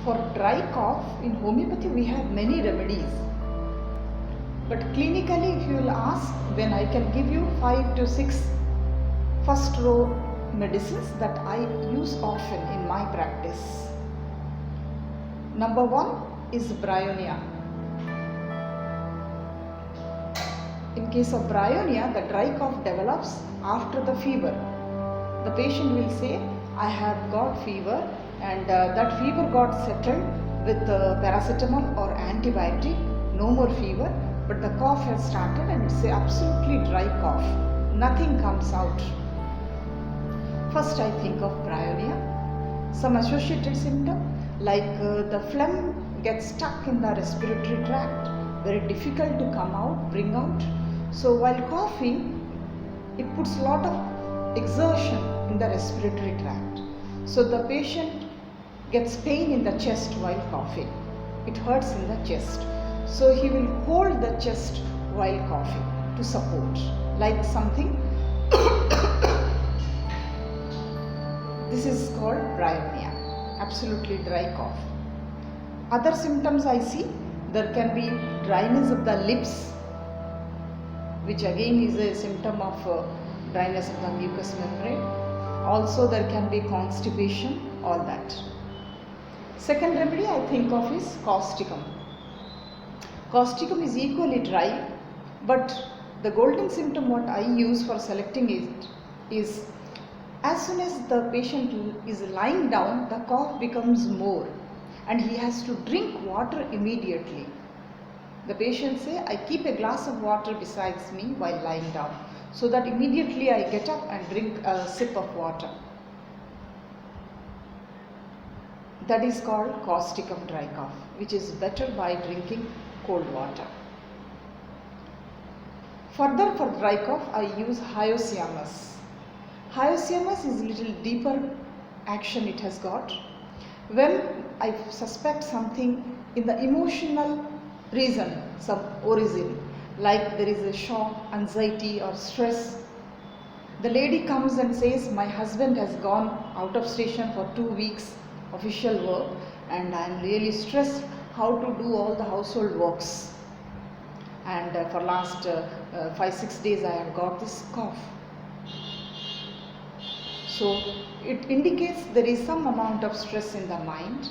For dry cough, in homeopathy we have many remedies. But clinically, if you will ask, then I can give you 5 to 6 first row medicines that I use often in my practice. Number 1 is bryonia. In case of bryonia, the dry cough develops after the fever. The patient will say, I have got fever, and that fever got settled with paracetamol or antibiotic, no more fever, but the cough has started and it's a absolutely dry cough. Nothing comes out. First I think of bryonia. Some associated symptom like the phlegm gets stuck in the respiratory tract, very difficult to come out, bring out. So while coughing, it puts a lot of exertion in the respiratory tract. So the patient gets pain in the chest while coughing. It hurts in the chest. So he will hold the chest while coughing to support, like something. This is called bryonia, absolutely dry cough. Other symptoms I see, there can be dryness of the lips, which again is a symptom of dryness of the mucous membrane. Also there can be constipation, all that. Second remedy I think of is causticum. Causticum is equally dry, but the golden symptom what I use for selecting it is as soon as the patient is lying down, the cough becomes more and he has to drink water immediately. The patient say, I keep a glass of water besides me while lying down, so that immediately I get up and drink a sip of water. That is called causticum dry cough, which is better by drinking cold water. Further, for dry cough, I use hyoscyamus. Hyoscyamus is a little deeper action it has got. When I suspect something in the emotional reason, some origin, like there is a shock, anxiety or stress, the lady comes and says, my husband has gone out of station for 2 weeks, official work, and I am really stressed how to do all the household works. And for last 5-6 days I have got this cough. So it indicates there is some amount of stress in the mind.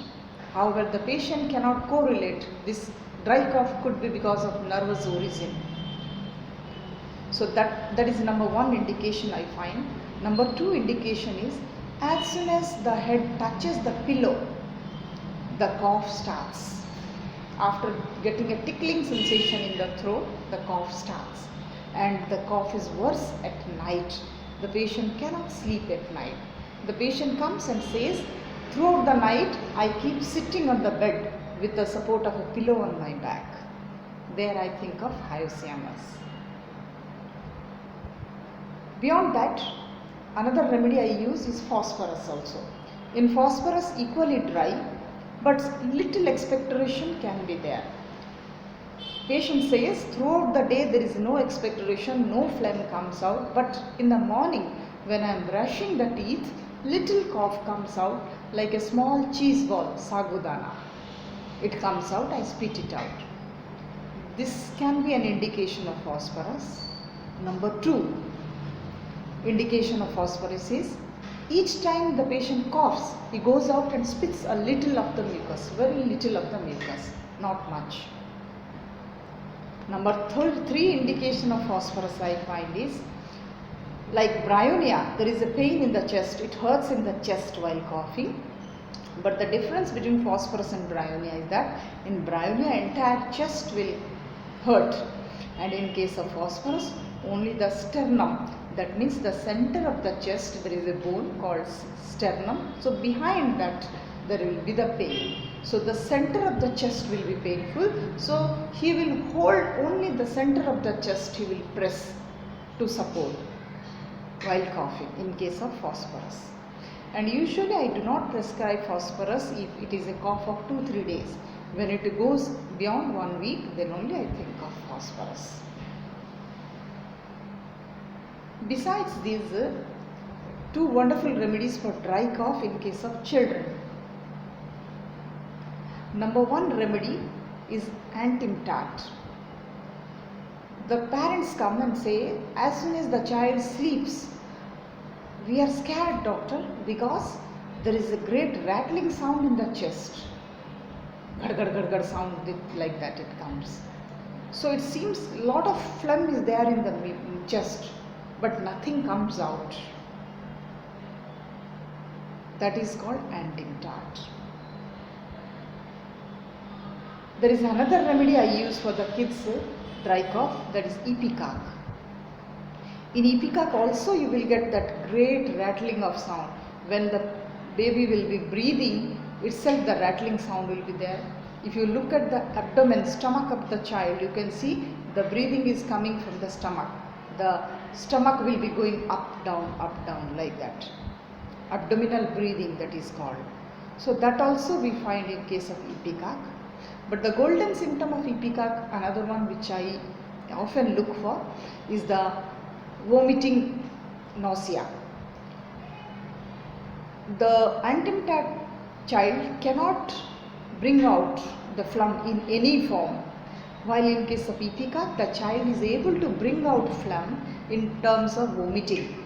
However, the patient cannot correlate. This dry cough could be because of nervous origin. So that is number 1 indication I find. Number 2 indication is as soon as the head touches the pillow, the cough starts. After getting a tickling sensation in the throat, the cough starts. And the cough is worse at night. The patient cannot sleep at night. The patient comes and says, throughout the night I keep sitting on the bed with the support of a pillow on my back. There I think of hyoscyamus. Beyond that, another remedy I use is phosphorus also. In phosphorus, equally dry, but little expectoration can be there. Patient says throughout the day there is no expectoration, no phlegm comes out, but in the morning when I am brushing the teeth, little cough comes out like a small cheese ball, sagudana. It comes out, I spit it out. This can be an indication of phosphorus. Number 2 indication of phosphorus is each time the patient coughs, he goes out and spits a little of the mucus, very little of the mucus, not much. Number 3 indication of phosphorus I find is like bryonia, there is a pain in the chest, it hurts in the chest while coughing. But the difference between phosphorus and bryonia is that in bryonia entire chest will hurt, and in case of phosphorus only the sternum, that means the center of the chest, there is a bone called sternum, so behind that there will be the pain. So the center of the chest will be painful, so he will hold only the center of the chest, he will press to support while coughing in case of phosphorus. And usually I do not prescribe phosphorus if it is a cough of 2-3 days. When it goes beyond 1 week, then only I think of phosphorus. Besides these 2 wonderful remedies for dry cough in case of children, Number one remedy is antimptat. The parents come and say, as soon as the child sleeps, we are scared, doctor, because there is a great rattling sound in the chest. Gad gad gad gad sound, like that it comes. So it seems a lot of phlegm is there in the chest, but nothing comes out. That is called antimptat. There is another remedy I use for the kids' dry cough, that is ipecac. In ipecac also you will get that great rattling of sound. When the baby will be breathing, itself the rattling sound will be there. If you look at the abdomen, stomach of the child, you can see the breathing is coming from the stomach. The stomach will be going up, down, like that. Abdominal breathing, that is called. So that also we find in case of ipecac. But the golden symptom of ipecac, another one which I often look for, is the vomiting nausea. The antimptat child cannot bring out the phlegm in any form, while in case of ipecac, the child is able to bring out phlegm in terms of vomiting.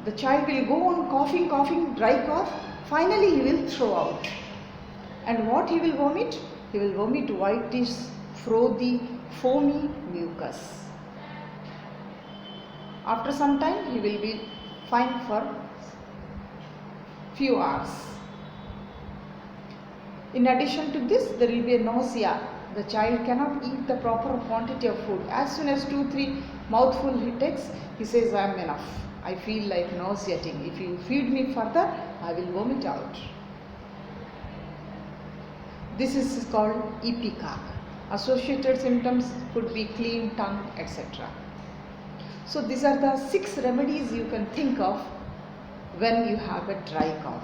The child will go on coughing, dry cough, finally he will throw out. And what he will vomit? He will vomit whitish, frothy, foamy mucus. After some time, he will be fine for few hours. In addition to this, there will be a nausea. The child cannot eat the proper quantity of food. As soon as 2-3 mouthful he takes, he says, I am enough. I feel like nauseating. If you feed me further, I will vomit out. This is called ipecac. Associated symptoms could be clean tongue, etc. So these are the 6 remedies you can think of when you have a dry cough.